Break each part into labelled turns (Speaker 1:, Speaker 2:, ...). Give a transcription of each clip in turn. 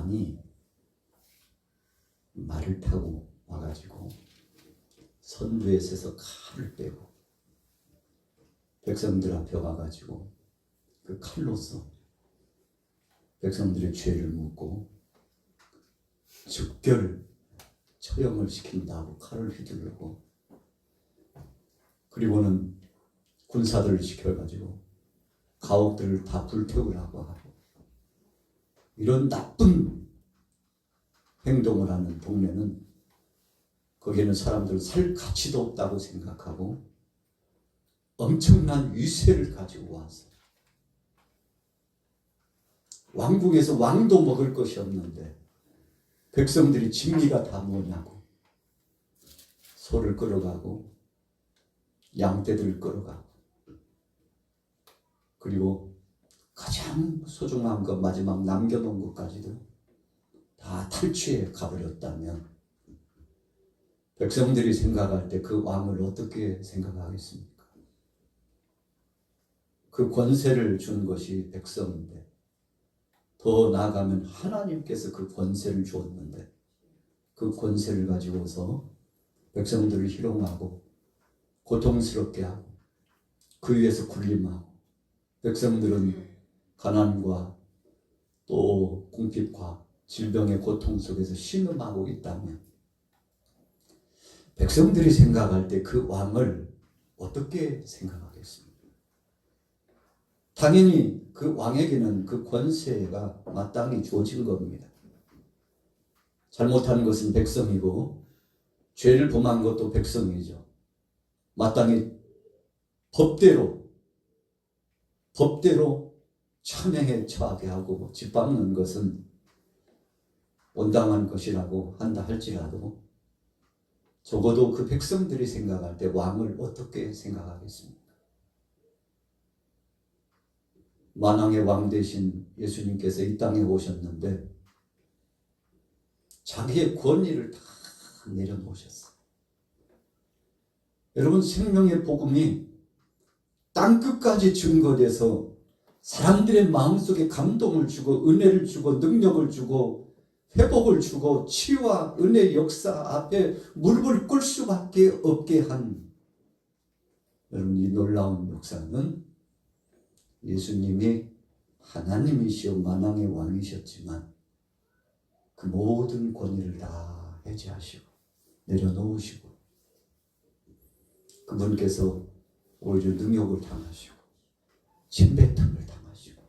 Speaker 1: 왕이 말을 타고 와가지고 선두에 서서 칼을 빼고 백성들 앞에 와가지고 그 칼로서 백성들의 죄를 묻고 즉결 처형을 시킨다고 칼을 휘두르고, 그리고는 군사들을 시켜가지고 가옥들을 다 불태우라고 하고, 이런 나쁜 행동을 하는 동네는 거기에는 사람들 살 가치도 없다고 생각하고 엄청난 위세를 가지고 와서 왕궁에서 왕도 먹을 것이 없는데 백성들이 진미가 다 뭐냐고 소를 끌어가고 양떼들을 끌어가고, 그리고 가장 소중한 것 마지막 남겨놓은 것까지도 다 탈취해 가버렸다면 백성들이 생각할 때 그 왕을 어떻게 생각하겠습니까? 그 권세를 준 것이 백성인데, 더 나아가면 하나님께서 그 권세를 주었는데 그 권세를 가지고서 백성들을 희롱하고 고통스럽게 하고 그 위에서 군림하고, 백성들은 가난과 또 궁핍과 질병의 고통 속에서 신음하고 있다면 백성들이 생각할 때 그 왕을 어떻게 생각하겠습니까? 당연히 그 왕에게는 그 권세가 마땅히 주어진 겁니다. 잘못한 것은 백성이고 죄를 범한 것도 백성이죠. 마땅히 법대로 참행에 처하게 하고 짓밟는 것은 온당한 것이라고 한다 할지라도 적어도 그 백성들이 생각할 때 왕을 어떻게 생각하겠습니까? 만왕의 왕 되신 예수님께서 이 땅에 오셨는데 자기의 권위를 다 내려놓으셨어요. 여러분, 생명의 복음이 땅끝까지 증거돼서 사람들의 마음속에 감동을 주고 은혜를 주고 능력을 주고 회복을 주고 치유와 은혜의 역사 앞에 무릎을 꿇을 수밖에 없게 한, 여러분, 이 놀라운 역사는 예수님이 하나님이시오 만왕의 왕이셨지만 그 모든 권위를 다 해제하시고 내려놓으시고 그분께서 오히려 능욕을 당하시고 침뱉음을 당하시고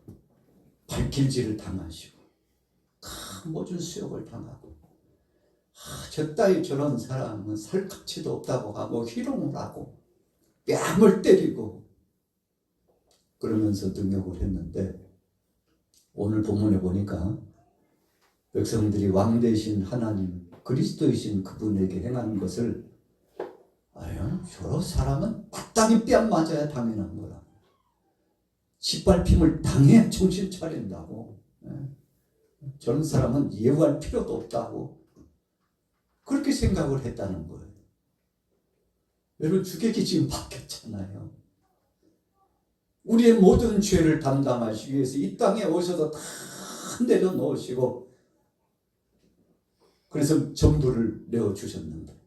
Speaker 1: 발길질을 당하시고 큰 모든 수욕을 당하고, 저 따위 저런 사람은 살 가치도 없다고 하고 희롱을 하고 뺨을 때리고 그러면서 능욕을 했는데, 오늘 본문에 보니까 백성들이 왕 되신 하나님 그리스도이신 그분에게 행하는 것을, 아유, 저 사람은 마땅히 뺨 맞아야 당연한 거라, 짓밟힘을 당해 정신 차린다고, 저런 사람은 예우할 필요도 없다고 그렇게 생각을 했다는 거예요. 여러분, 주객이 지금 바뀌었잖아요. 우리의 모든 죄를 담당하시기 위해서 이 땅에 오셔서 다 내려놓으시고 그래서 전부를 내어주셨는데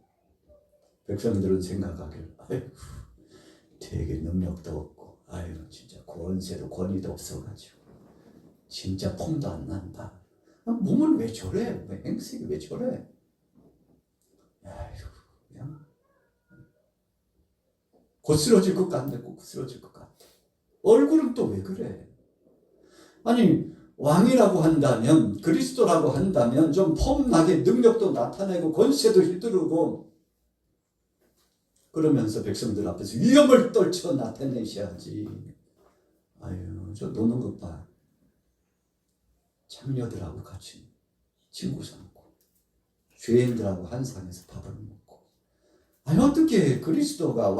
Speaker 1: 백성들은 생각하길, 아이고, 되게 능력도 없고, 아이고, 진짜 권세도 권위도 없어가지고 진짜 폼도 안 난다. 몸은 왜 저래? 왜 행색이 왜 저래? 아이고, 그냥 곧 쓰러질 것 같네, 곧 쓰러질 것 같아. 얼굴은 또 왜 그래? 아니, 왕이라고 한다면, 그리스도라고 한다면 좀 폼나게 능력도 나타내고 권세도 휘두르고 그러면서 백성들 앞에서 위엄을 떨쳐 나타내셔야지. 아유, 저 노는 것 봐. 장녀들하고 같이 친구 삼고 죄인들하고 한 상에서 밥을 먹고. 아니, 어떻게 그리스도가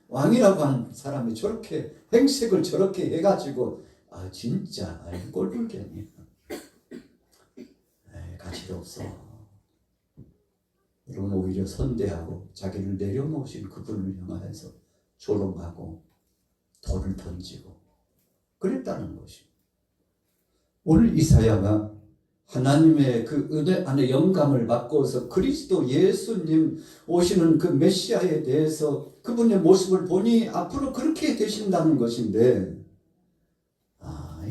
Speaker 1: 왕이라고 하는 사람이 저렇게 행색을 저렇게 해가지고, 아, 진짜, 아이, 꼴불견이. 가치도 없어. 여러분, 오히려 선대하고 자기를 내려놓으신 그분을 향하여서 조롱하고 돌을 던지고 그랬다는 것이. 오늘 이사야가 하나님의 그 은혜 안에 영감을 받고서 그리스도 예수님 오시는 그 메시아에 대해서 그분의 모습을 보니 앞으로 그렇게 되신다는 것인데,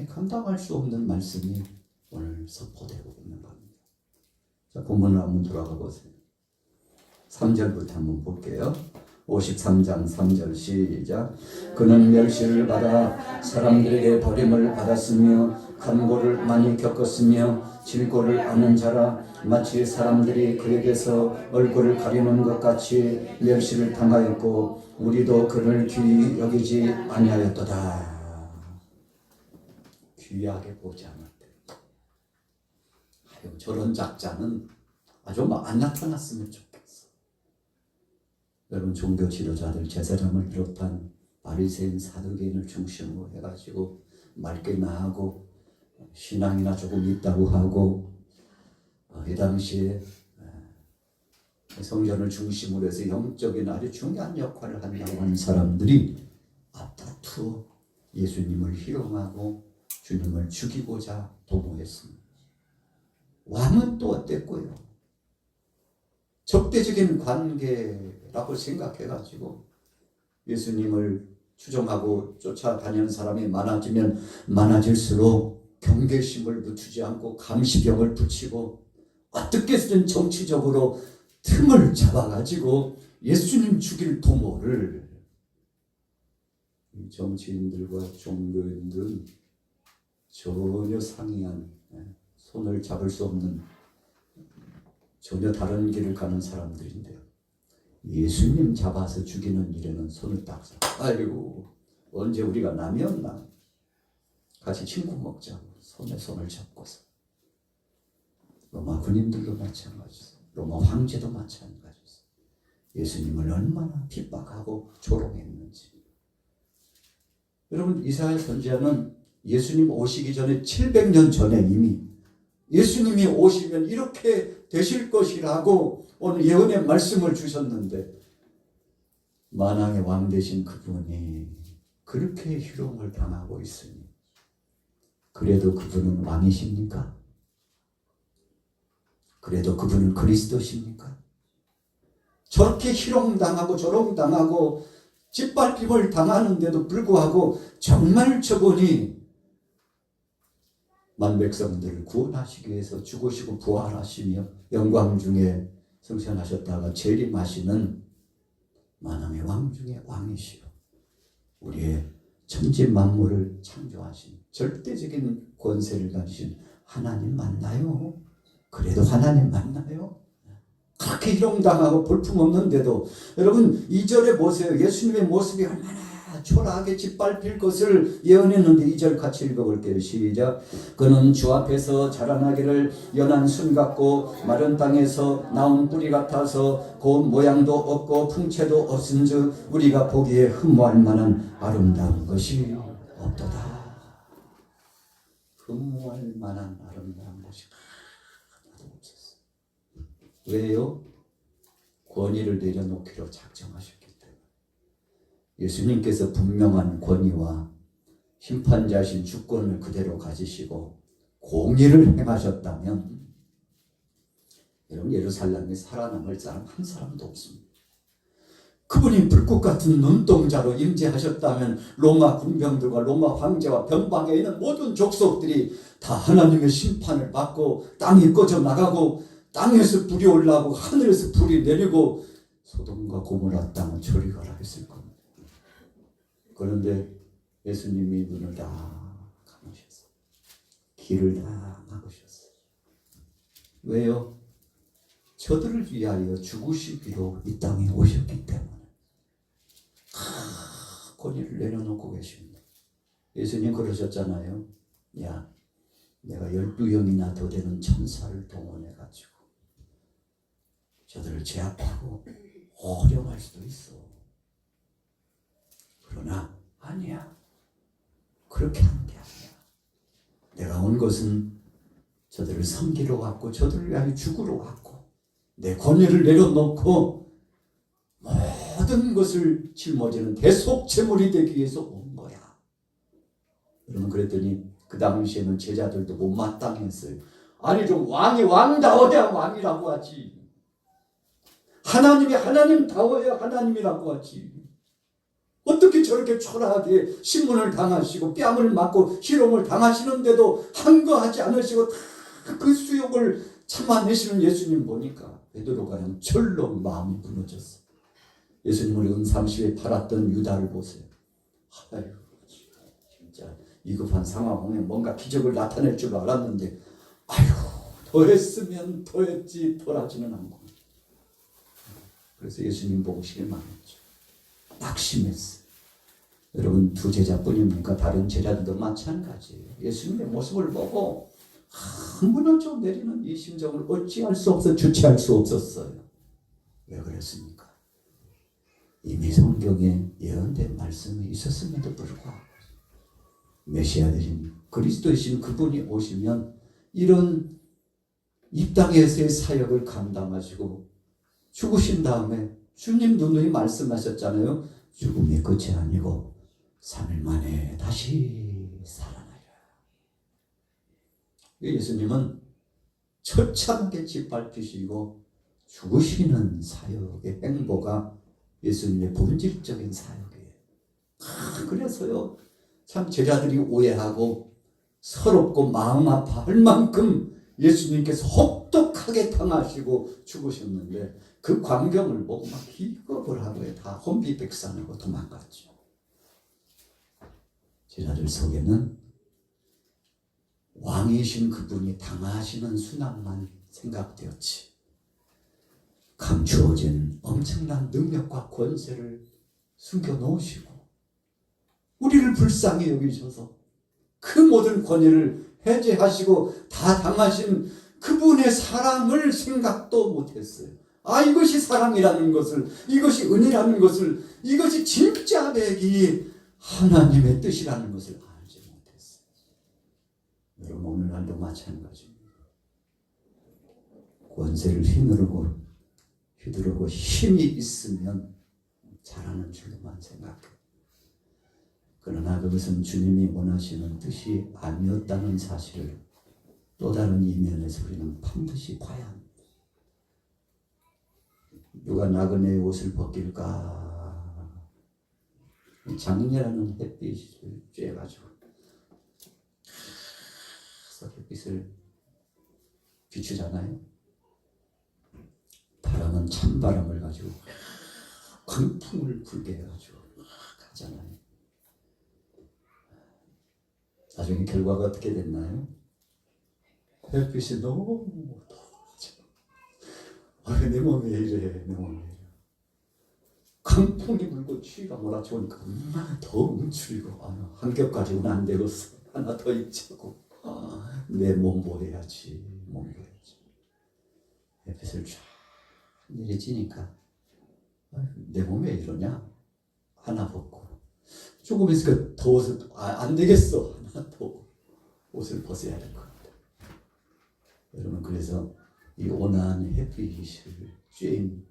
Speaker 1: 감당할 수 없는 말씀이 오늘 선포되고 있는 겁니다. 자, 본문을 한번 돌아가 보세요. 3절부터 한번 볼게요. 53장 3절 시작. 그는 멸시를 받아 사람들에게 버림을 받았으며 간고를 많이 겪었으며 질고를 아는 자라. 마치 사람들이 그에게서 얼굴을 가리는 것 같이 멸시를 당하였고 우리도 그를 귀히 여기지 아니하였도다. 귀하게 보지 않았대. 저런 작자는 아주 안 나타났으면 좋겠어. 여러분, 종교 지도자들, 제사장을 비롯한 바리새인 사두개인을 중심으로 해가지고 맑게나 하고 신앙이나 조금 있다고 하고, 이 당시에 성전을 중심으로 해서 영적인 아주 중요한 역할을 한다고 하는 사람들이 앞다투어 예수님을 희롱하고 주님을 죽이고자 도모했습니다. 왕은 또 어땠고요? 적대적인 관계라고 생각해가지고 예수님을 추종하고 쫓아다니는 사람이 많아지면 많아질수록 경계심을 늦추지 않고 감시병을 붙이고 어떻게 해서든 정치적으로 틈을 잡아가지고 예수님 죽일 도모를 이 정치인들과 종교인들은 전혀 상이한, 손을 잡을 수 없는 전혀 다른 길을 가는 사람들인데요. 예수님 잡아서 죽이는 일에는 손을 딱 잡고, 아이고 언제 우리가 남이었나? 같이 친구 먹자고 손에 손을 잡고서. 로마 군인들도 마찬가지죠. 로마 황제도 마찬가지죠. 예수님을 얼마나 핍박하고 조롱했는지. 여러분, 이사야 선지자는 예수님 오시기 전에 700년 전에 이미 예수님이 오시면 이렇게 되실 것이라고 오늘 예언의 말씀을 주셨는데, 만왕의 왕 되신 그분이 그렇게 희롱을 당하고 있으니 그래도 그분은 왕이십니까? 그래도 그분은 그리스도십니까? 저렇게 희롱당하고 조롱당하고 짓밟힘을 당하는데도 불구하고 정말 저분이 만백성들을 구원하시기 위해서 죽으시고 부활하시며 영광 중에 승천하셨다가 재림하시는 만왕의 왕 중에 왕이시요 우리의 천지 만물을 창조하신 절대적인 권세를 가지신 하나님 맞나요? 그래도 하나님 맞나요? 그렇게 희롱당하고 볼품없는데도, 여러분 2절에 보세요. 예수님의 모습이 얼마나 초라하게 짓밟힐 것을 예언했는데 2절 같이 읽어볼게요. 시작. 그는 주 앞에서 자라나기를 연한 순 같고 마른 땅에서 나온 뿌리 같아서 고운 모양도 없고 풍채도 없은즉 우리가 보기에 흠모할 만한 아름다운 것이 없도다. 흠모할 만한 아름다운 것이 하나도 없었어. 왜요? 권위를 내려놓기로 작정하셨기 때문에. 예수님께서 분명한 권위와 심판자신 주권을 그대로 가지시고 공의를 행하셨다면, 여러분 예루살렘에 살아남을 사람 한 사람도 없습니다. 그분이 불꽃 같은 눈동자로 임재하셨다면 로마 군병들과 로마 황제와 변방에 있는 모든 족속들이 다 하나님의 심판을 받고 땅이 꺼져 나가고 땅에서 불이 올라오고 하늘에서 불이 내리고 소돔과 고모라 땅은 저리가라 했을 겁니다. 그런데 예수님이 눈을 다 감으셨어요. 길을 다 막으셨어요. 왜요? 저들을 위하여 죽으시기로 이 땅에 오셨기 때문에. 권위를 내려놓고 계십니다. 예수님 그러셨잖아요. 야, 내가 12영이나 더 되는 천사를 동원해가지고 저들을 제압하고 호령할 수도 있어. 그러나 아니야. 그렇게 하는 게 아니야. 내가 온 것은 저들을 섬기러 왔고 저들을 위하여 죽으러 왔고 내 권위를 내려놓고 모든 것을 짊어지는 대속제물이 되기 위해서 온 거야. 여러분 그랬더니 그 당시에는 제자들도 못마땅했어요. 아니 좀 왕이 왕다워야 왕이라고 하지. 하나님이 하나님다워야 하나님이라고 하지. 어떻게 저렇게 초라하게 신문을 당하시고 뺨을 맞고 희롱을 당하시는데도 한거하지 않으시고 다 그 수욕을 참아내시는 예수님 보니까 베드로가 그냥 절로 마음이 무너졌어. 예수님을 은삼시에 팔았던 유다를 보세요. 아유, 진짜 위급한 상황 오면 뭔가 기적을 나타낼 줄 알았는데 아유, 더했으면 더했지 덜하지는 않고. 그래서 예수님 보고 실망했죠. 낙심했어요. 여러분 두 제자뿐입니까? 다른 제자들도 마찬가지예요. 예수님의 모습을 보고 무너져 내리는 이 심정을 어찌할 수 없어 주체할 수 없었어요. 왜 그랬습니까? 이미 성경에 예언된 말씀이 있었음에도 불구하고 메시아들인 그리스도이신 그분이 오시면 이런 이 땅에서의 사역을 감당하시고 죽으신 다음에 주님 누누이 말씀하셨잖아요. 죽음이 끝이 아니고 3일 만에 다시 살아나리라. 예수님은 처참하게 짓밟히시고 죽으시는 사역의 행보가 예수님의 본질적인 사역이에요. 그래서요 참 제자들이 오해하고 서럽고 마음 아파할 만큼 예수님께서 혹독하게 당하시고 죽으셨는데 그 광경을 보고 막 기겁을 하고 다 혼비백산하고 도망갔죠. 제자들 속에는 왕이신 그분이 당하시는 순환만 생각되었지 감추어진 엄청난 능력과 권세를 숨겨놓으시고 우리를 불쌍히 여기셔서 그 모든 권위를 해제하시고 다 당하신 그분의 사랑을 생각도 못했어요. 아, 이것이 사랑이라는 것을, 이것이 은혜라는 것을, 이것이 진짜 배기 하나님의 뜻이라는 것을 알지 못했어요. 여러분 오늘날도 마찬가지입니다. 권세를 휘두르고 힘이 있으면 잘하는 줄로만 생각해요. 그러나 그것은 주님이 원하시는 뜻이 아니었다는 사실을 또 다른 이면에서 우리는 반드시 봐야 합니다. 누가 나그네의 옷을 벗길까? 장렬하는 햇빛을 쬐가지고 햇빛을 비추잖아요. 바람은 찬바람을 가지고 광풍을 불게 해가지고 가잖아요. 나중에 결과가 어떻게 됐나요? 햇빛이 너무 더워져. 내 몸이 왜 이래, 내 몸이 왜 이래. 강풍이 불고 추위가 몰아치우니까 얼마나 더 움츠리고 한 겹 가지고는 안 되겠어. 하나 더 입자고. 내 몸 보호해야지. 몸 보호해야지. 햇빛을 쫙 내리지니까 내 몸에 이러냐? 하나 벗고 조금 있으니까 더워서 안 되겠어. 하나 더 옷을 벗어야 될 것 같아. 여러분 그래서 이 온화한 햇빛을 쬐인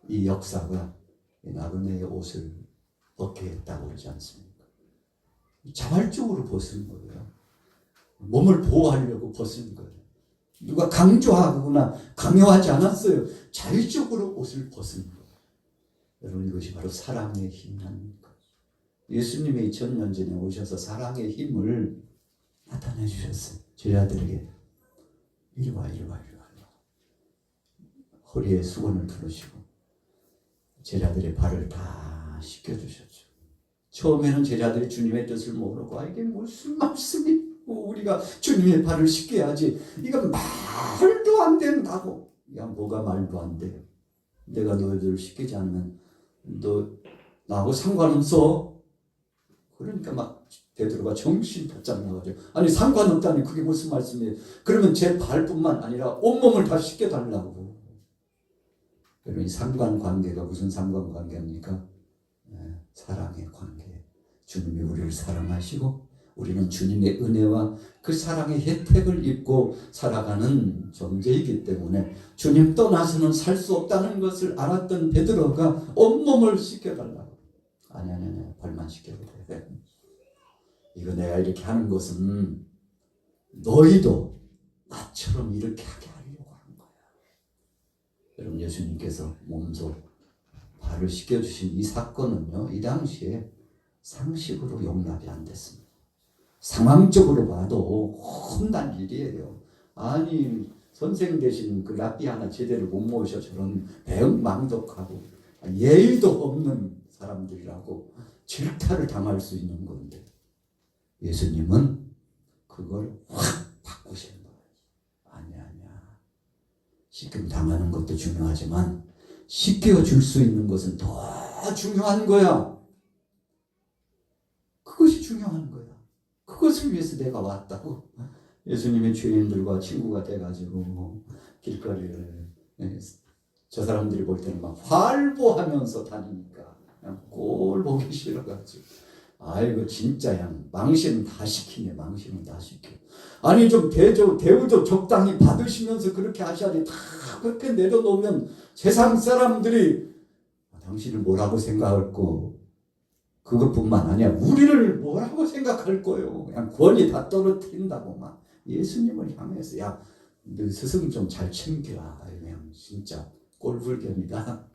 Speaker 1: 이 역사가 나그네의 옷을 벗게 했다고 그러지 않습니까? 자발적으로 벗은 거예요. 몸을 보호하려고 벗은 거예요. 누가 강조하거나 강요하지 않았어요. 자율적으로 옷을 벗은 거예요. 여러분 이것이 바로 사랑의 힘입니다. 예수님이 2000년 전에 오셔서 사랑의 힘을 나타내 주셨어요. 제자들에게 이리 와. 허리에 수건을 두르시고 제자들의 발을 다 씻겨주셨죠. 처음에는 제자들이 주님의 뜻을 모르고 이게 무슨 말씀이 우리가 주님의 발을 씻겨야지 이건 말도 안 된다고. 야 뭐가 말도 안 돼요. 내가 너희들을 씻기지 않으면 너 나하고 상관없어. 그러니까 막 베드로가 정신 바짝 나가지고 아니 상관없다니 그게 무슨 말씀이에요. 그러면 제 발뿐만 아니라 온몸을 다 씻겨달라고. 그러면 이 상관관계가 무슨 상관관계입니까? 사랑의 관계. 주님이 우리를 사랑하시고 우리는 주님의 은혜와 그 사랑의 혜택을 입고 살아가는 존재이기 때문에 주님 떠나서는 살 수 없다는 것을 알았던 베드로가 온몸을 씻겨달라고. 아니 발만 씻겨도 돼. 이거 내가 이렇게 하는 것은 너희도 나처럼 이렇게 하게 하려고 하는 거야. 여러분, 예수님께서 몸소 발을 씻겨주신 이 사건은요, 이 당시에 상식으로 용납이 안 됐습니다. 상황적으로 봐도 혼난 일이에요. 아니, 선생 되신 그 랍비 하나 제대로 못 모셔 저런 배은망덕하고 예의도 없는 사람들이라고 질타를 당할 수 있는 건데, 예수님은 그걸 확 바꾸신 거예요. 아니야. 씻김 당하는 것도 중요하지만 씻겨줄 수 있는 것은 더 중요한 거야. 그것이 중요한 거야. 그것을 위해서 내가 왔다고. 예수님이 죄인들과 친구가 돼가지고 길거리를, 저 사람들이 볼 때는 막 활보하면서 다니니까 그냥 꼴 보기 싫어가지고, 아이고 진짜 망신은 다 시키네. 망신은 다 시켜. 아니 좀 대우도 적당히 받으시면서 그렇게 하셔야지. 다 그렇게 내려놓으면 세상 사람들이 당신을 뭐라고 생각할고, 그것뿐만 아니야 우리를 뭐라고 생각할 거예요. 그냥 권위 다 떨어뜨린다고 막 예수님을 향해서, 야, 너 스승 좀 잘 챙겨. 그냥 진짜 꼴불견이다.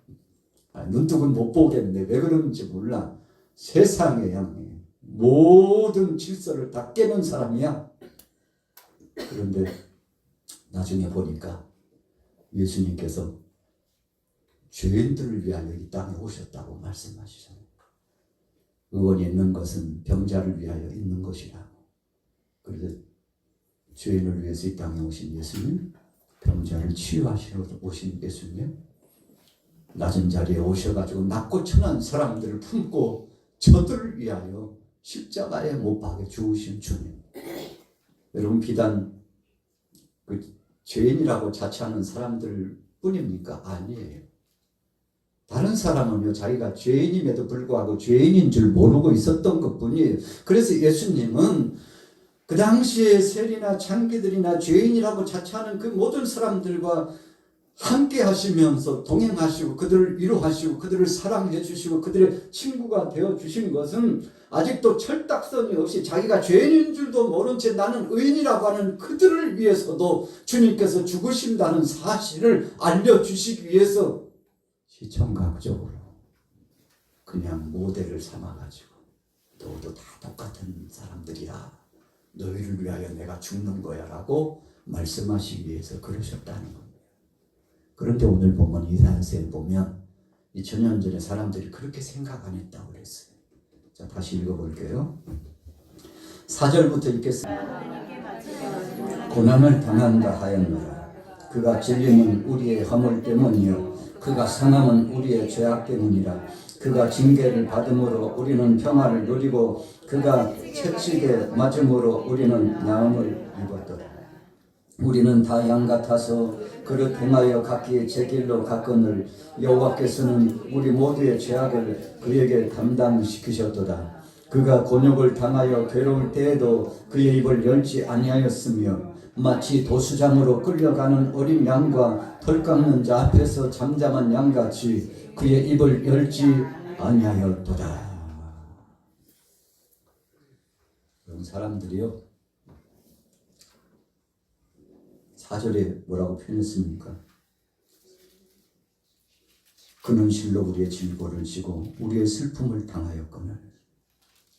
Speaker 1: 눈뜨고는 못 보겠는데 왜 그러는지 몰라. 세상에 모든 질서를 다 깨는 사람이야. 그런데 나중에 보니까 예수님께서 죄인들을 위하여 이 땅에 오셨다고 말씀하시잖아요. 의원이 있는 것은 병자를 위하여 있는 것이라고. 그래서 죄인을 위해서 이 땅에 오신 예수님, 병자를 치유하시러 오신 예수님, 낮은 자리에 오셔가지고 낮고 천한 사람들을 품고 저들을 위하여 십자가에 못 박혀 죽으신 주님. 여러분, 비단 그 죄인이라고 자처하는 사람들 뿐입니까? 아니에요. 다른 사람은요, 자기가 죄인임에도 불구하고 죄인인 줄 모르고 있었던 것뿐이에요. 그래서 예수님은 그 당시에 세리나 창기들이나 죄인이라고 자처하는 그 모든 사람들과 함께 하시면서 동행하시고 그들을 위로하시고 그들을 사랑해 주시고 그들의 친구가 되어 주신 것은 아직도 철딱선이 없이 자기가 죄인인 줄도 모른 채 나는 의인이라고 하는 그들을 위해서도 주님께서 죽으신다는 사실을 알려주시기 위해서 시청각적으로 그냥 모델을 삼아가지고 너도 다 똑같은 사람들이라 너희를 위하여 내가 죽는 거야 라고 말씀하시기 위해서 그러셨다는 겁니다. 그런데 오늘 보면 이사야서에 보면 2000년 전에 사람들이 그렇게 생각 안 했다고 그랬어요. 자, 다시 읽어볼게요. 4절부터 읽겠습니다. 고난을 당한다 하였노라. 그가 찔림은 우리의 허물 때문이요 그가 상함은 우리의 죄악 때문이라. 그가 징계를 받음으로 우리는 평화를 누리고 그가 채찍에 맞음으로 우리는 나음을 입었더라. 우리는 다 양 같아서 그를 행하여 각기 제 길로 갔거늘 여호와께서는 우리 모두의 죄악을 그에게 담당시키셨도다. 그가 곤욕을 당하여 괴로울 때에도 그의 입을 열지 아니하였으며 마치 도수장으로 끌려가는 어린 양과 털 깎는 자 앞에서 잠잠한 양같이 그의 입을 열지 아니하였도다. 그런 사람들이요, 4절에 뭐라고 표현했습니까? 그는 실로 우리의 질고를 지고 우리의 슬픔을 당하였거늘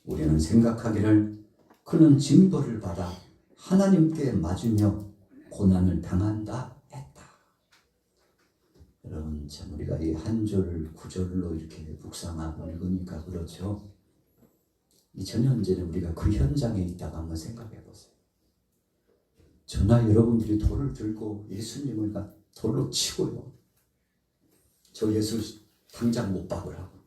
Speaker 1: 우리는 생각하기를 그는 징벌을 받아 하나님께 맞으며 고난을 당한다 했다. 여러분, 참 우리가 이 한 절 구절로 이렇게 묵상하고 읽으니까 그렇죠. 2000년 전에 우리가 그 현장에 있다가 한번 생각해 보세요. 저나 여러분들이 돌을 들고 예수님을 돌로 치고요, 저 예수 당장 못 박으라고,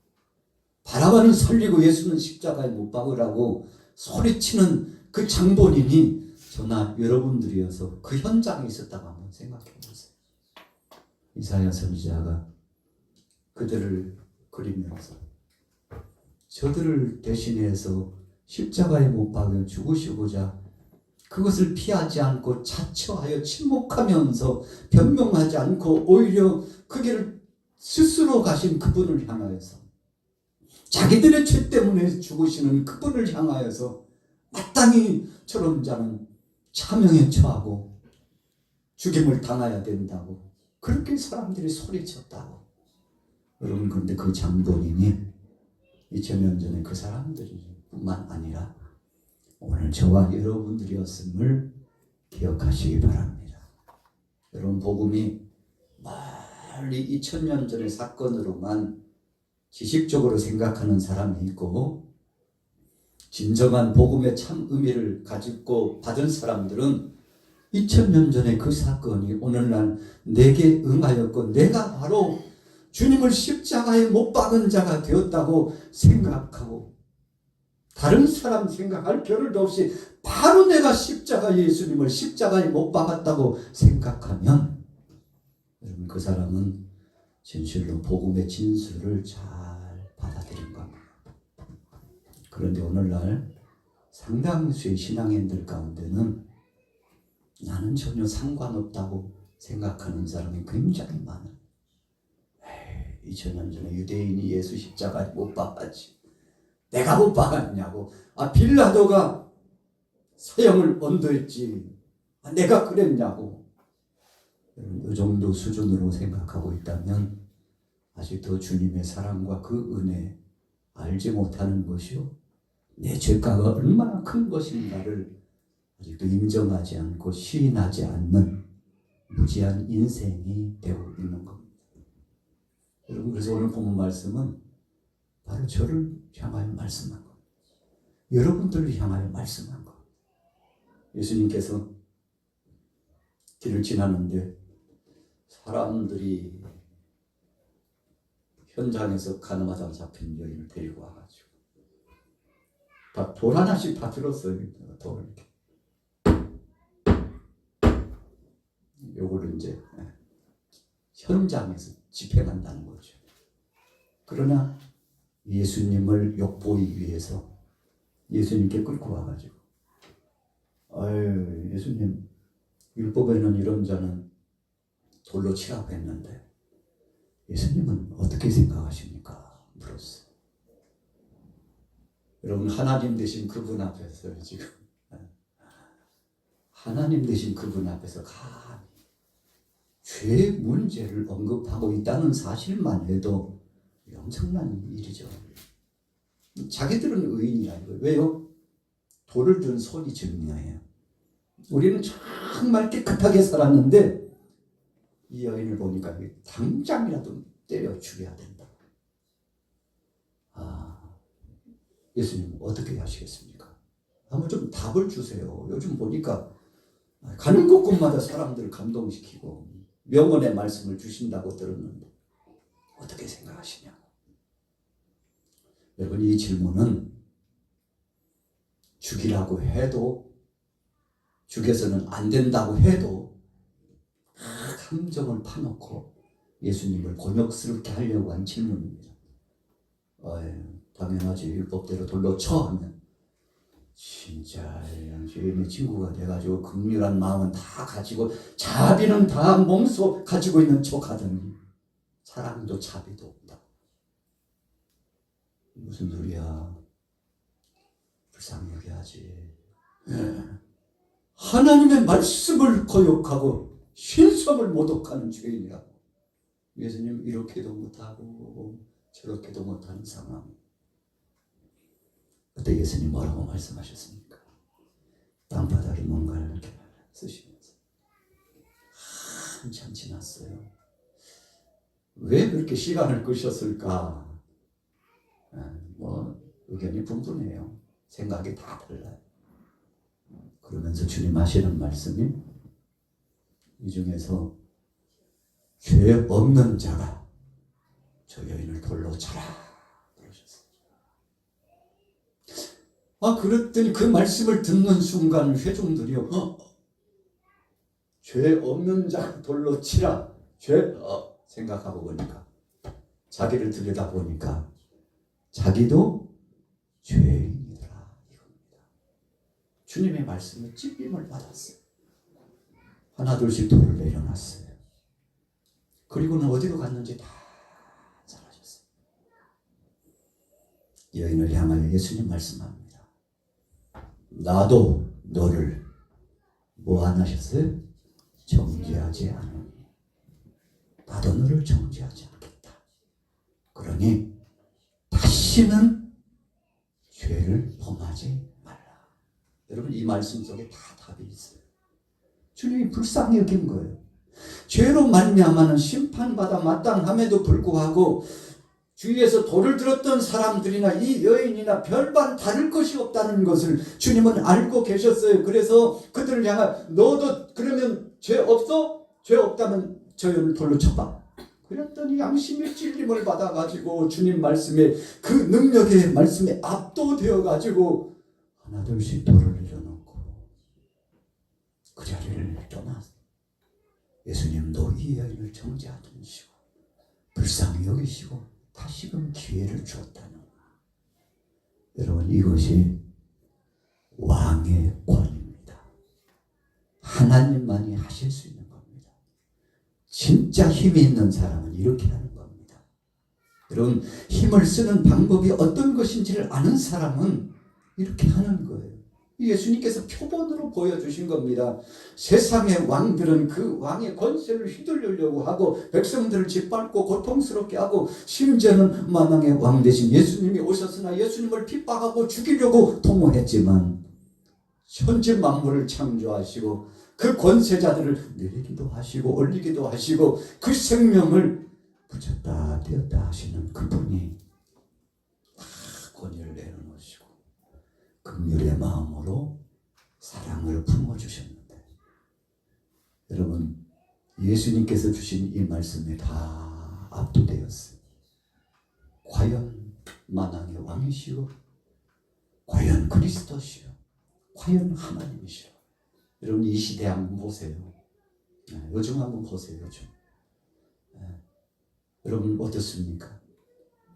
Speaker 1: 바라바는 살리고 예수는 십자가에 못 박으라고 소리치는 그 장본인이 저나 여러분들이어서 그 현장에 있었다가 한번 생각해 보세요. 이사야 선지자가 그들을 그리면서 저들을 대신해서 십자가에 못 박여 죽으시고자 그것을 피하지 않고 자처하여 침묵하면서 변명하지 않고 오히려 그 길을 스스로 가신 그분을 향하여서, 자기들의 죄 때문에 죽으시는 그분을 향하여서 마땅히 저런 자는 차명에 처하고 죽임을 당해야 된다고 그렇게 사람들이 소리쳤다고. 여러분, 그런데 그 장본인이 2000년 전에 그 사람들이 뿐만 아니라 오늘 저와 여러분들이었음을 기억하시기 바랍니다. 여러분, 복음이 멀리 2000년 전의 사건으로만 지식적으로 생각하는 사람이 있고, 진정한 복음의 참 의미를 가지고 받은 사람들은 2000년 전에 그 사건이 오늘날 내게 응하였고 내가 바로 주님을 십자가에 못 박은 자가 되었다고 생각하고, 다른 사람 생각할 겨를도 없이 바로 내가 예수님을 십자가에 못 박았다고 생각하면, 여러분, 그 사람은 진실로 복음의 진술을 잘 받아들인 겁니다. 그런데 오늘날 상당수의 신앙인들 가운데는 나는 전혀 상관없다고 생각하는 사람이 굉장히 많아요. 2000년 전에 유대인이 예수 십자가에 못 박았지, 내가 못 박았냐고. 빌라도가 사형을 언도했지, 내가 그랬냐고. 이 정도 수준으로 생각하고 있다면 아직도 주님의 사랑과 그 은혜 알지 못하는 것이요, 내 죄가가 얼마나 큰 것인가를 아직도 인정하지 않고 시인하지 않는 무지한 인생이 되고 있는 겁니다. 여러분, 그래서 오늘 본문 말씀은 바로 저를 향하여 말씀한 겁니다. 여러분들을 향하여 말씀한 겁니다. 예수님께서 길을 지나는데 사람들이 현장에서 가늠하다가 잡힌 여인을 데리고 와가지고 다 돌 하나씩 다 들었어요. 돌을 이렇게. 요거를 이제 현장에서 집행한다는 거죠. 그러나 예수님을 욕보이기 위해서 예수님께 끌고 와가지고, 아유, 예수님, 율법에는 이런 자는 돌로 치라고 했는데 예수님은 어떻게 생각하십니까? 물었어요. 여러분, 하나님 되신 그분 앞에서 지금, 하나님 되신 그분 앞에서 감히 죄 문제를 언급하고 있다는 사실만 해도 엄청난 일이죠. 자기들은 의인이라 이거예요. 왜요? 돌을 든 손이 증명해요. 우리는 정말 깨끗하게 살았는데 이 여인을 보니까 당장이라도 때려 죽여야 된다. 예수님 어떻게 하시겠습니까? 한번 좀 답을 주세요. 요즘 보니까 가는 곳곳마다 사람들을 감동시키고 명언의 말씀을 주신다고 들었는데 어떻게 생각하시냐고. 여러분, 이 질문은 죽이라고 해도, 죽여서는 안 된다고 해도 감정을 파놓고 예수님을 곤욕스럽게 하려고 한 질문입니다. 당연하지, 율법대로 돌로 쳐 하면 진짜 주인의 친구가 돼가지고 긍휼한 마음은 다 가지고 자비는 다 몸소 가지고 있는 척하더니 사랑도 자비도 없다. 무슨 소리야? 불쌍히 여겨야지. 하나님의 말씀을 거역하고 신성을 모독하는 죄인이라고. 예수님 이렇게도 못하고 저렇게도 못하는 상황. 그때 예수님 뭐라고 말씀하셨습니까? 땅바닥에 뭔가를 이렇게 쓰시면서 한참 지났어요. 왜 그렇게 시간을 끄셨을까? 의견이 분분해요. 생각이 다 달라요. 그러면서 주님 하시는 말씀이, 이 중에서 죄 없는 자가 저 여인을 돌로 쳐라 그러셨어요. 그랬더니 그 말씀을 듣는 순간 회중들이요, 죄 없는 자 돌로 치라, 생각하고 보니까, 자기를 들여다보니까 자기도 죄인이더라 이겁니다. 주님의 말씀에 찔림을 받았어요. 하나둘씩 돌을 내려놨어요. 그리고는 어디로 갔는지 다 사라졌어요. 여인을 향하여 예수님 말씀합니다. 나도 너를 뭐 안 하셨어요? 정죄하지 않으니 나도 너를 정죄하지 않겠다. 그러니 다시는 죄를 범하지 말라. 여러분, 이 말씀 속에 다 답이 있어요. 주님이 불쌍히 여긴 거예요. 죄로 말미암아는 심판받아 마땅함에도 불구하고 주위에서 돌을 들었던 사람들이나 이 여인이나 별반 다를 것이 없다는 것을 주님은 알고 계셨어요. 그래서 그들을 향해 너도 그러면 죄 없어? 죄 없다면 저 여인을 돌로 쳐봐. 그랬더니 양심의 찔림을 받아가지고 주님 말씀에, 그 능력의 말씀에 압도되어가지고 하나둘씩 돌을 내려놓고 그 자리를 떠났어요. 예수님도 이 여인을 정죄하시고 불쌍히 여기시고 다시금 기회를 주었다는 것. 여러분, 이것이 왕의 권위입니다. 하나님만이 하실 수 있는 겁니다. 진짜 힘이 있는 사람은 이렇게 하는 겁니다. 여러분, 힘을 쓰는 방법이 어떤 것인지를 아는 사람은 이렇게 하는 거예요. 예수님께서 표본으로 보여주신 겁니다. 세상의 왕들은 그 왕의 권세를 휘둘리려고 하고 백성들을 짓밟고 고통스럽게 하고 심지어는 만왕의 왕 대신 예수님이 오셨으나 예수님을 핍박하고 죽이려고 통호했지만 천지 만물을 창조하시고 그 권세자들을 내리기도 하시고 올리기도 하시고 그 생명을 붙였다 떼었다 하시는 그분이 다 권위를 내려놓으시고 긍휼의 마음으로 사랑을 품어주셨는데, 여러분, 예수님께서 주신 이 말씀에 다 압도되었어요. 과연 만왕의 왕이시오? 과연 그리스도시오? 과연 하나님이시오? 여러분, 이 시대 한번 보세요. 요즘 한번 보세요. 요즘. 여러분 어떻습니까?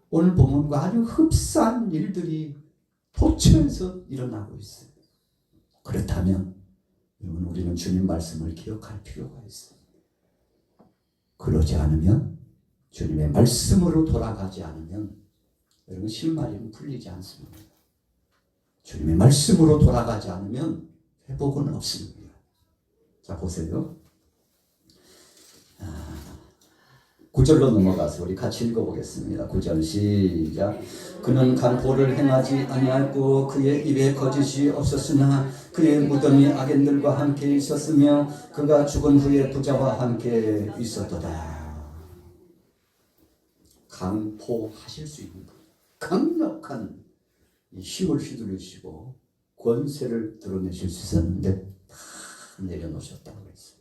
Speaker 1: 오늘 보면 아주 흡사한 일들이 도처에서 일어나고 있어요. 그렇다면 여러분, 우리는 주님 말씀을 기억할 필요가 있어요. 그러지 않으면, 주님의 말씀으로 돌아가지 않으면 여러분 실마리는 풀리지 않습니다. 주님의 말씀으로 돌아가지 않으면 회복은 없습니다. 자, 보세요. 9절로 넘어가서 우리 같이 읽어보겠습니다. 9절 시작. 그는 간보를 행하지 아니하였고 그의 입에 거짓이 없었으나 그의 무덤이 악인들과 함께 있었으며 그가 죽은 후에 부자와 함께 있었도다. 강포하실 수 있는 강력한 힘을 휘두르시고 권세를 드러내실 수 있었는데 다 내려놓으셨다고 했어요.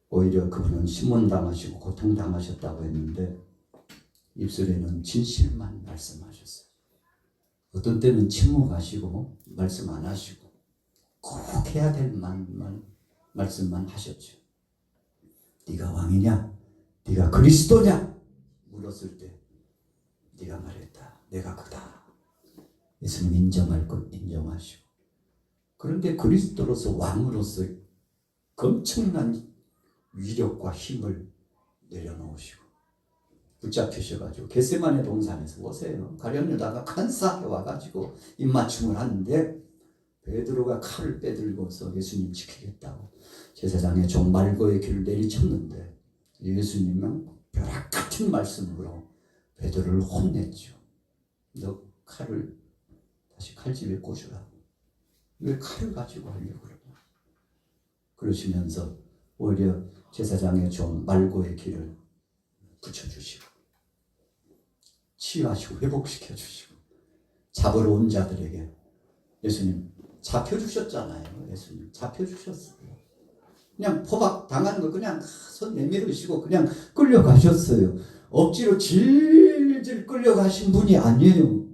Speaker 1: 오히려 그분은 신문당하시고 고통당하셨다고 했는데 입술에는 진실만 말씀하셨어요. 어떤 때는 침묵하시고 말씀 안 하시고 꼭 해야 될 말씀만 하셨죠. 네가 왕이냐? 네가 그리스도냐? 물었을 때 네가 말했다. 내가 그다. 예수님 인정할 것 인정하시고, 그런데 그리스도로서 왕으로서 엄청난 위력과 힘을 내려놓으시고 붙잡히셔가지고 겟세마네 동산에서 보세요. 가려려다가 간사해 와가지고 입맞춤을 하는데 베드로가 칼을 빼들고서 예수님 지키겠다고 제사장의 종 말고의 길을 내리쳤는데 예수님은 벼락 같은 말씀으로 베드로를 혼냈죠. 너 칼을 다시 칼집에 꽂으라고. 왜 칼을 가지고 하려고 그러냐. 그러시면서 오히려 제사장의 종 말고의 길을 붙여주시고 치유하시고 회복시켜주시고 잡으러 온 자들에게 예수님 잡혀주셨잖아요. 예수님 잡혀주셨어요. 그냥 포박 당하는 거 그냥 손 내밀으시고 그냥 끌려가셨어요. 억지로 질질 끌려가신 분이 아니에요.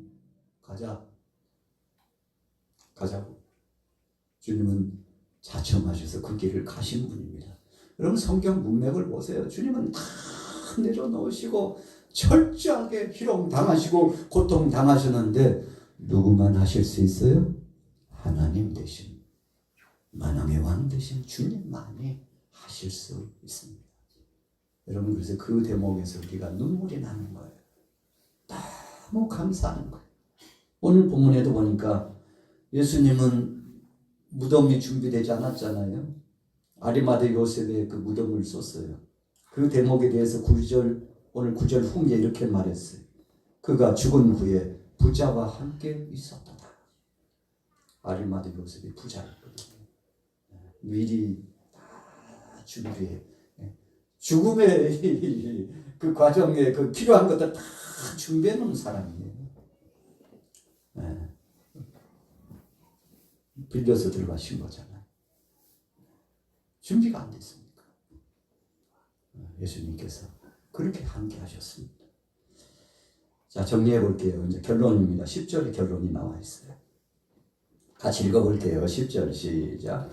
Speaker 1: 가자고. 주님은 자청하셔서 그 길을 가신 분입니다. 여러분, 성경 문맥을 보세요. 주님은 다 내려놓으시고 철저하게 희롱당하시고 고통당하셨는데 누구만 하실 수 있어요? 하나님 대신 만왕의 왕 대신 주님만이 하실 수 있습니다. 여러분, 그래서 그 대목에서 우리가 눈물이 나는 거예요. 너무 감사한 거예요. 오늘 본문에도 보니까 예수님은 무덤이 준비되지 않았잖아요. 아리마대 요셉의 그 무덤을 쏘았어요. 그 대목에 대해서 오늘 9절 후에 이렇게 말했어요. 그가 죽은 후에 부자와 함께 있었도다. 아리마대 요셉이 부자였거든요. 미리 다 준비해. 죽음의 그 과정에 그 필요한 것들 다 준비해 놓은 사람이에요. 빌려서 들어가신 거잖아요. 준비가 안 됐습니까? 예수님께서 그렇게 함께 하셨습니다. 자, 정리해 볼게요. 이제 결론입니다. 10절에 결론이 나와 있어요. 같이 읽어볼게요. 10절 시작.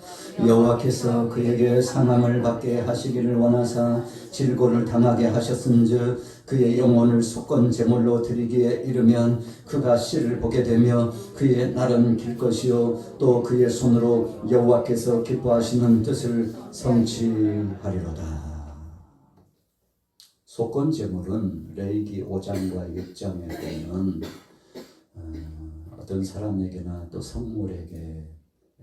Speaker 1: 여호와께서 그에게 상함을 받게 하시기를 원하사 질고를 당하게 하셨은즉 그의 영혼을 속건 제물로 드리기에 이르면 그가 씨를 보게 되며 그의 날은 길 것이요 또 그의 손으로 여호와께서 기뻐하시는 뜻을 성취하리로다. 속건 제물은 레위기 5장과 6장에 보면 어떤 사람에게나 또 성물에게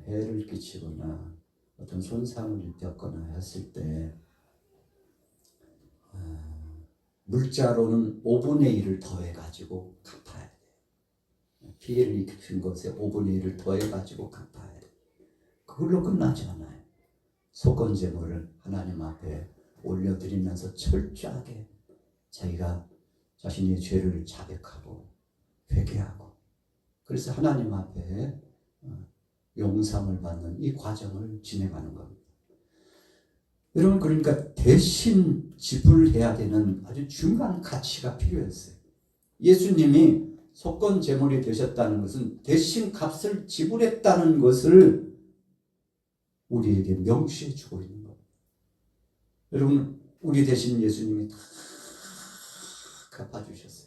Speaker 1: 해를 끼치거나 어떤 손상을 입혔거나 했을 때 물자로는 5분의 1을 더해가지고 갚아야 돼요. 피해를 입힌 것에 5분의 1을 더해가지고 갚아야 돼요. 그걸로 끝나지 않아요. 속건제물을 하나님 앞에 올려드리면서 철저하게 자기가 자신의 죄를 자백하고 회개하고 그래서 하나님 앞에 용서를 받는 이 과정을 진행하는 겁니다. 여러분, 그러니까 대신 지불해야 되는 아주 중요한 가치가 필요했어요. 예수님이 속건 제물이 되셨다는 것은 대신 값을 지불했다는 것을 우리에게 명시해 주고 있는 겁니다. 여러분, 우리 대신 예수님이 다 갚아주셨어요.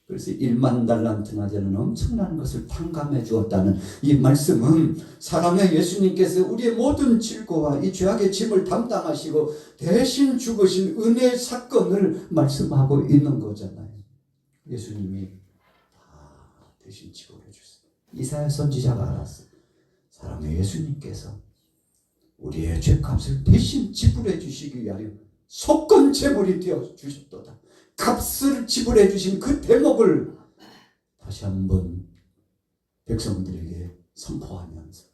Speaker 1: 그래서 1만 달란트나 되는 엄청난 것을 탕감해 주었다는 이 말씀은 사랑의 예수님께서 우리의 모든 질고와 이 죄악의 짐을 담당하시고 대신 죽으신 은혜의 사건을 말씀하고 있는 거잖아요. 예수님이 다 대신 지불해 주셨어요. 이사야 선지자가 알았어요. 사랑의 예수님께서 우리의 죄값을 대신 지불해 주시기 위하여 속건 제물이 되어 주셨도다. 값을 지불해 주신 그 대목을 다시 한번 백성들에게 선포하면서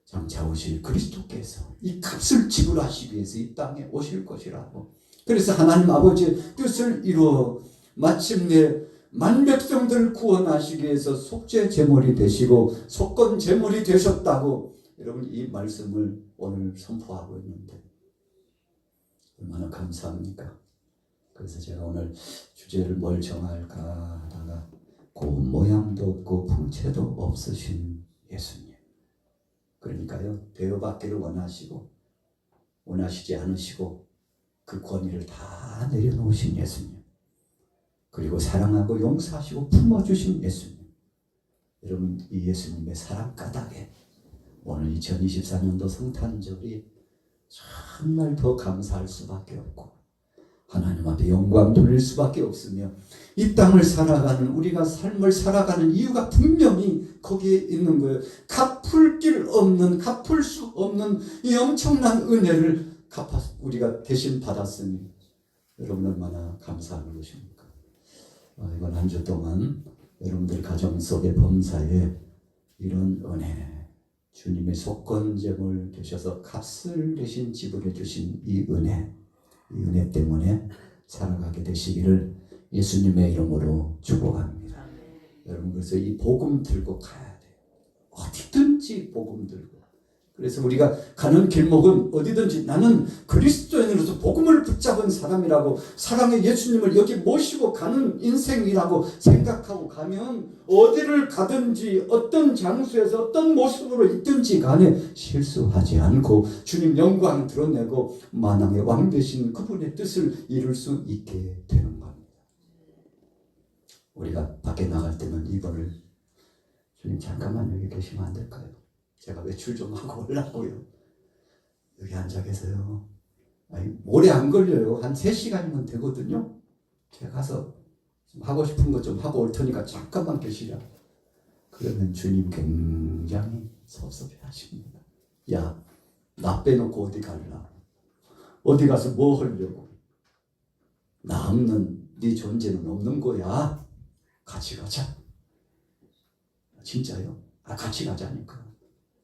Speaker 1: 장차 오실 그리스도께서 이 값을 지불하시기 위해서 이 땅에 오실 것이라고. 그래서 하나님 아버지의 뜻을 이루어 마침내 만백성들을 구원하시기 위해서 속죄 제물이 되시고 속건 제물이 되셨다고 여러분 이 말씀을 오늘 선포하고 있는데 얼마나 감사합니까? 그래서 제가 오늘 주제를 뭘 정할까 하다가 그 모양도 없고 풍채도 없으신 예수님. 그러니까요, 대우받기를 원하시지 않으시고 그 권위를 다 내려놓으신 예수님. 그리고 사랑하고 용서하시고 품어주신 예수님. 여러분, 이 예수님의 사랑 까닭에 오늘 2024년도 성탄절이 정말 더 감사할 수밖에 없고 하나님 앞에 영광 돌릴 수밖에 없으며 이 땅을 살아가는 우리가 삶을 살아가는 이유가 분명히 거기에 있는 거예요. 갚을 수 없는 이 엄청난 은혜를 우리가 대신 받았으니 여러분 얼마나 감사한 것입니까? 이번 한 주 동안 여러분들 가정 속의 범사에 이런 은혜, 주님의 속건제물 되셔서 값을 대신 지불해 주신 이 은혜 때문에 살아가게 되시기를 예수님의 이름으로 축복합니다. 여러분, 그래서 이 복음 들고 가야 돼요. 어디든지 복음 들고. 그래서 우리가 가는 길목은 어디든지 나는 그리스도인으로서 복음을 붙잡은 사람이라고 사랑의 예수님을 여기 모시고 가는 인생이라고 생각하고 가면 어디를 가든지 어떤 장소에서 어떤 모습으로 있든지 간에 실수하지 않고 주님 영광 드러내고 만왕의 왕 되신 그분의 뜻을 이룰 수 있게 되는 겁니다. 우리가 밖에 나갈 때는 이번을 주님 잠깐만 여기 계시면 안 될까요? 제가 외출 좀 하고 오려고요. 여기 앉아 계세요. 오래 안 걸려요. 한 3시간이면 되거든요. 제가 가서 좀 하고 싶은 것 좀 하고 올 테니까 잠깐만 계시라. 그러면 주님 굉장히 섭섭해 하십니다. 야, 나 빼놓고 어디 갈라? 어디 가서 뭐 하려고? 나 없는 네 존재는 없는 거야. 같이 가자. 진짜요? 같이 가자니까.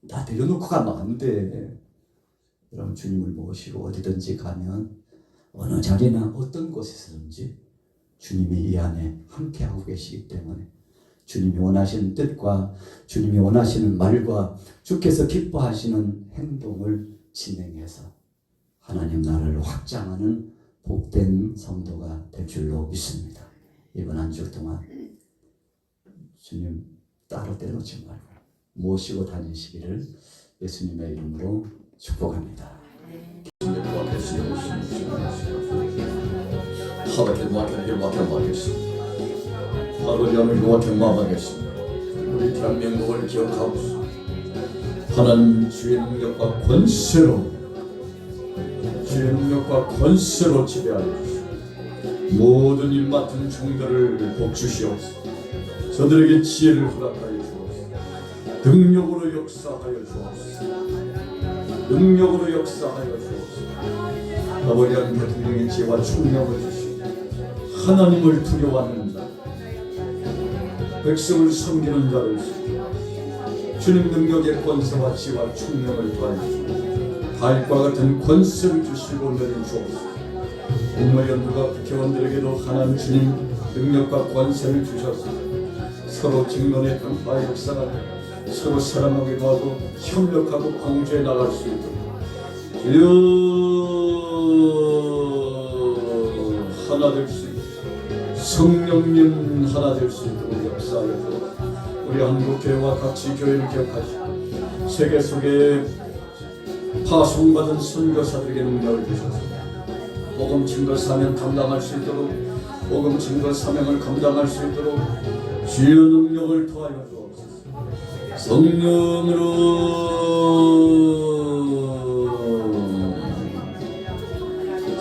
Speaker 1: 나 데려놓고 가면 안 돼. 여러분 주님을 모시고 어디든지 가면 어느 자리나 어떤 곳에서든지 주님이 이 안에 함께하고 계시기 때문에 주님이 원하시는 뜻과 주님이 원하시는 말과 주께서 기뻐하시는 행동을 진행해서 하나님 나라를 확장하는 복된 성도가 될 줄로 믿습니다. 이번 한 주 동안 주님 따로 떼놓지 말고 모시고 다니시기를 예수님의 이름으로 축복합니다.
Speaker 2: 아버지 하나님 노하게 마음하겠습니다. 우리 대한민국을 기억하옵소서. 하나님 주의 능력과 권세로 지배하여 주시고 모든 일 맡은 종들을 복주시옵소서. 저들에게 지혜를 허락하여 주옵소서. 능력으로 역사하여 주옵소서. 아버지 하나님 대통령의 지혜와 총명을 주시고 하나님을 두려워하는 자, 백성을 섬기는 자를 주님 능력의 권세와 지혜와 총명을 더하여 주시고 다윗과 같은 권세를 주시고 은혜를 주옵소서. 공무원들과 국회의원들에게도 하나님 주님 능력과 권세를 주셔서 서로 직론의 평화의 역사가 서로 사랑하기도 하고 협력하고 공조해 나갈 수 있도록 하나 될 수 있도록 성령님 하나 될 수 있도록 역사하여 주옵소서. 우리 한국교회와 같이 교회를 기억하시고 세계 속에 파송받은 선교사들에게 능력을 주셔서 복음 증거 사명 감당할 수 있도록 복음 증거 사명을 감당할 수 있도록 주의 능력을 더하여 주옵소서. 성령으로